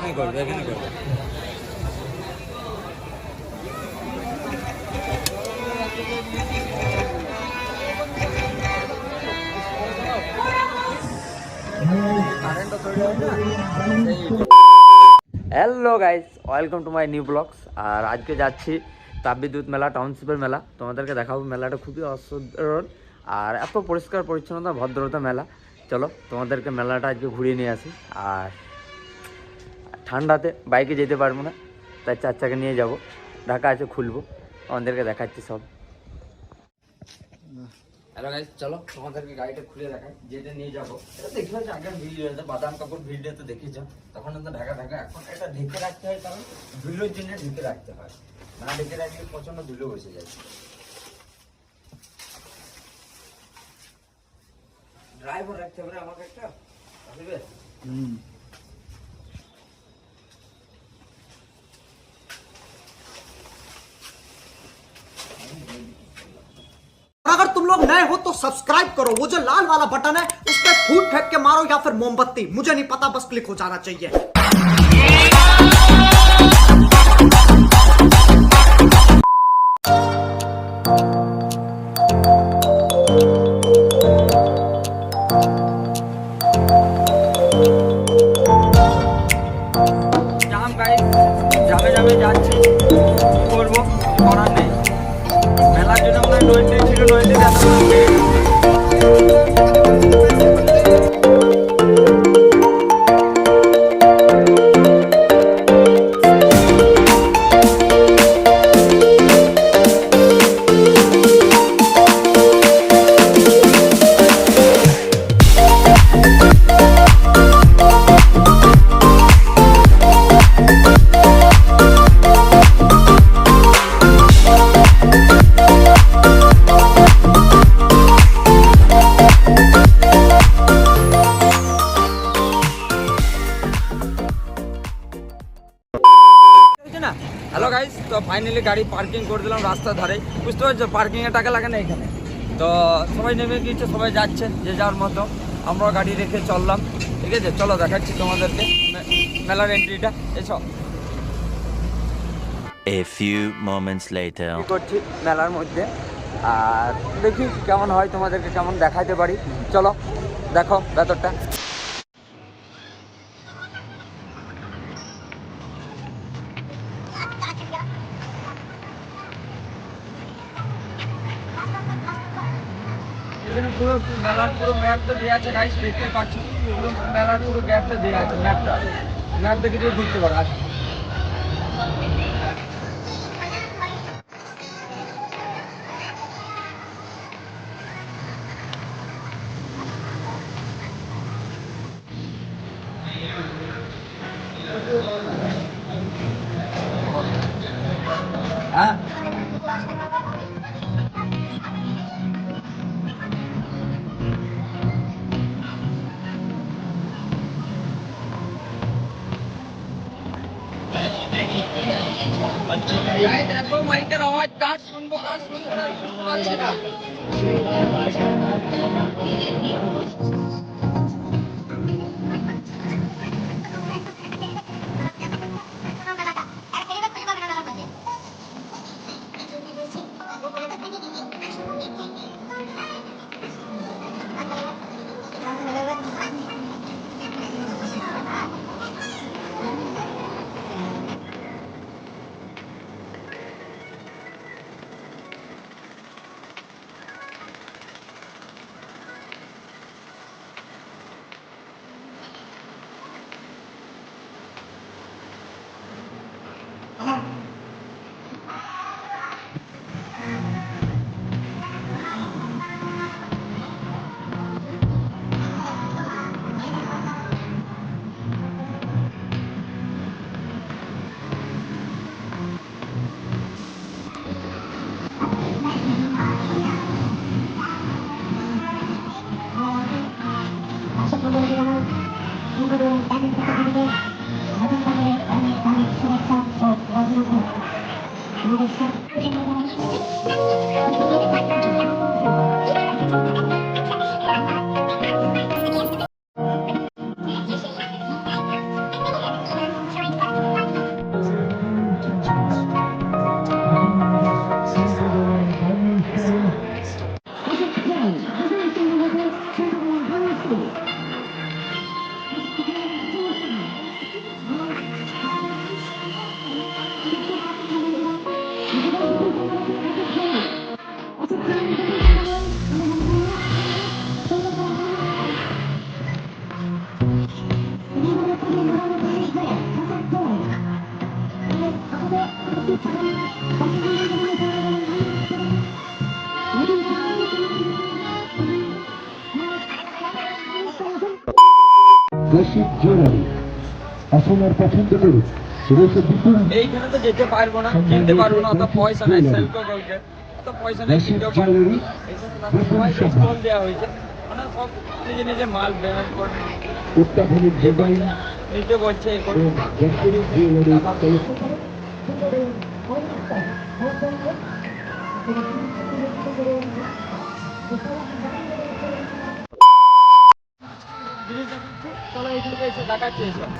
এখানে করবে, এখানে করবে। Hello guys, welcome to my new blogs. আর আজকে যাচ্ছি তাপবিদ্যুৎ মেলা, টাউনশিপের মেলা। তোমাদেরকে দেখাবো মেলাটা খুবই অসাধারণ আর এত পরিষ্কার পরিচ্ছন্নতা, ভদ্রতা মেলা। চলো তোমাদেরকে মেলাটা আজকে ঘুরিয়ে নিয়ে আসি। আর ঠান্ডাতে বাইকে যেতে পারবো না, তাই 4 চাকা নিয়ে যাব। ঢাকা আছে, খুলবো, আমাদেরকে দেখাচ্ছি সব। হ্যালো গাইস, চলো তোমাদেরকে গাড়িটা খুলে দেখাই, যেটা নিয়ে যাবো। এটা দেখতে পাচ্ছি আগের ভিডিওতে বাদাম কাপড় ভিডিওতে দেখেছো, তখন তো ঢাকা ঢাকা। এখন এটা ঢেকে রাখতে হয়, কারণ ধুলোর জন্য ঢেকে রাখতে হয়, না ঢেকে রাখলে প্রচন্ড ধুলো বসে যায়। ড্রাইভার রাখতে হবে আমাকে একটা, আসবে। अगर तुम लोग नए हो तो सब्सक्राइब करो, वो जो लाल वाला बटन है उस पर फूट फेंक के मारो या फिर मोमबत्ती, मुझे नहीं पता, बस क्लिक हो जाना चाहिए। জাম গাইস, যাবে যাবে যাচ্ছি, করবো, করার নেই। মেলার জন্য মনে হয় নইতে ছিল, নইতে না। হ্যালো গাইস, তো ফাইনালি গাড়ি পার্কিং করে দিলাম রাস্তার ধারে। বুঝতে পারছো, পার্কিংয়ের টাকা লাগে না এখানে। তো সবাই নেমে গিয়েছে, সবাই যাচ্ছে যে যার মতো। আমরা গাড়ি রেখে চললাম, ঠিক আছে। চলো দেখাচ্ছি তোমাদেরকে মেলার এন্ট্রিটা, এসব। A few moments later. করছি মেলার মধ্যে, আর দেখি কেমন হয়, তোমাদেরকে কেমন দেখাইতে পারি। চলো দেখো ভেতরটা। এখানে পুরো মেলার পুরো ম্যাপটা দেওয়া আছে গাইস, দেখতে পাচ্ছ। পুরো মেলার পুরো ম্যাপটা দেওয়া আছে, ম্যাপ দেখে দিয়ে ঘুরতে পারো। হ্যাঁ, দেখো মাইকের আওয়াজ, কাজ শুনবো, কাজ শুনবো না, শুনতে পাচ্ছি না। দেশি জুয়েলারি আসুন আর পছন্দ করুন রয়েছে বিপুল এইখানে তো যেতে পারবো না, কিনতে পারবো না, অত পয়সা নাই সেলকো বলকে, অত পয়সা নেই কিনতেও পারবো না। এইখানে সবাইকে স্টল দেওয়া হয়েছে, মানে সব নিজে নিজে মাল পেমেন্ট করে অত্যাধুনিক ডিজাইন নিতে বলছে এই করে। এবং দেশি জুয়েলারি কালেকশন জিনিস দেখাচ্ছি, চলো এইখানে এসে দেখাচ্ছি এসব।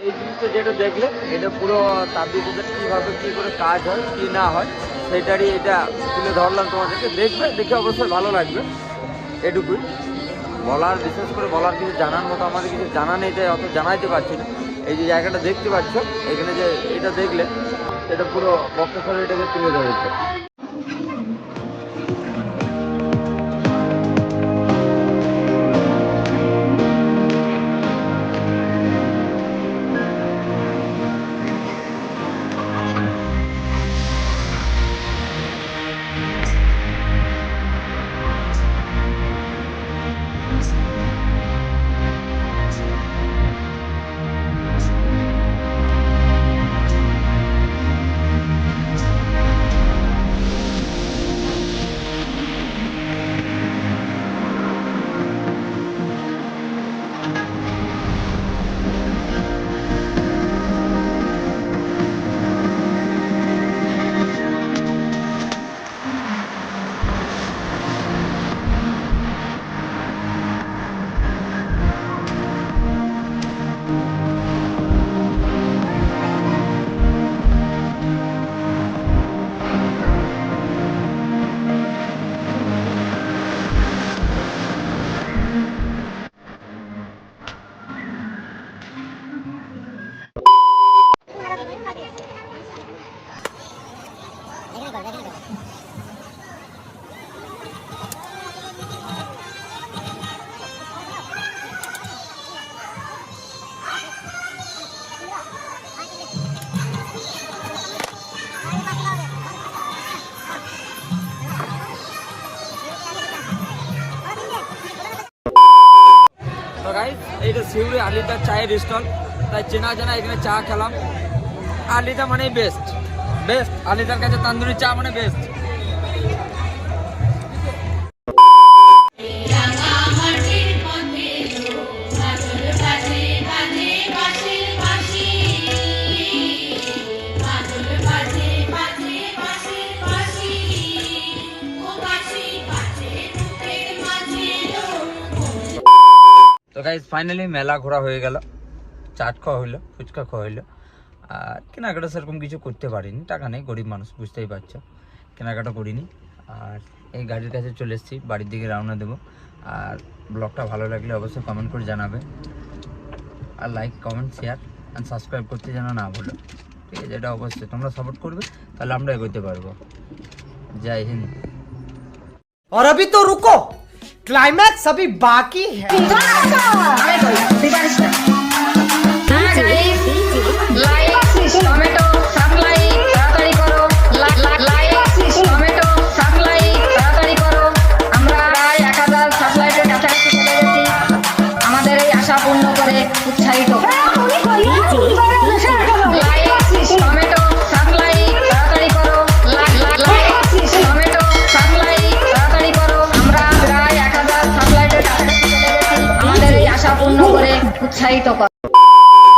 এই জিনিসটা যেটা দেখলে এটা পুরো তাপবিদ্যুতের কীভাবে কী করে কাজ হয় কী না হয় সেটারই এটা তুলে ধরলাম তোমাদেরকে। দেখবে, দেখে অবশ্যই ভালো লাগবে, এটুকুই বলার, বিশেষ করে বলার কিছু জানার মতো আমাদের কিছু জানা নেই, তাই অত জানাইতে পারছি না। এই যে জায়গাটা দেখতে পাচ্ছ এখানে, যে এটা দেখলে এটা পুরো বক্তব্য এটাকে তুলে ধরেছে। তো গাইস, এইটা শিউরি আলিদার চায়ের স্টল, তাই চেনা জানা এখানে চা খেলাম। আলিদা মানে বেস্ট, বেস্ট আলিদার কাছে তান্দুরি চা মানে বেস্ট। তো গাইজ ফাইনালি মেলা ঘোরা হয়ে গেল, চাট খাওয়া হইলো, ফুচকা খাওয়া হইলো, আর কেনাকাটা সেরকম কিছু করতে পারিনি, টাকা নেই, গরিব মানুষ বুঝতেই পারছো, কেনাকাটা করিনি। আর এই গাড়ির কাছে চলে এসেছি, বাড়ির দিকে রওনা দেবো। আর ব্লগটা ভালো লাগলে অবশ্যই কমেন্ট করে জানাবে, আর like comment share and subscribe করতে যেন না ভুলো, ঠিক আছে? এটা অবশ্যই তোমরা সাপোর্ট করবে, তাহলে আমরা এগোতে পারবো। জয় হিন্দ। और अभी तो रुको, क्लाइमैक्स अभी बाकी है। টমেটো সাপ্লাই তাড়াতাড়ি করো, টমেটো সাপ্লাই তাড়াতাড়ি করো। আমরা প্রায় 1000 সাপ্লাইটের কাছাকাছি চলে গেছি, আমাদের এই আশা পূর্ণ করে উৎসাহিত করো। টমেটো সাপ্লাই তাড়াতাড়ি করো, টমেটো সাপ্লাই তাড়াতাড়ি করো। আমরা প্রায় 1000 সাপ্লাইটের কাছাকাছি চলে গেছি, আমাদের এই আশা পূর্ণ করে উৎসাহিত করো।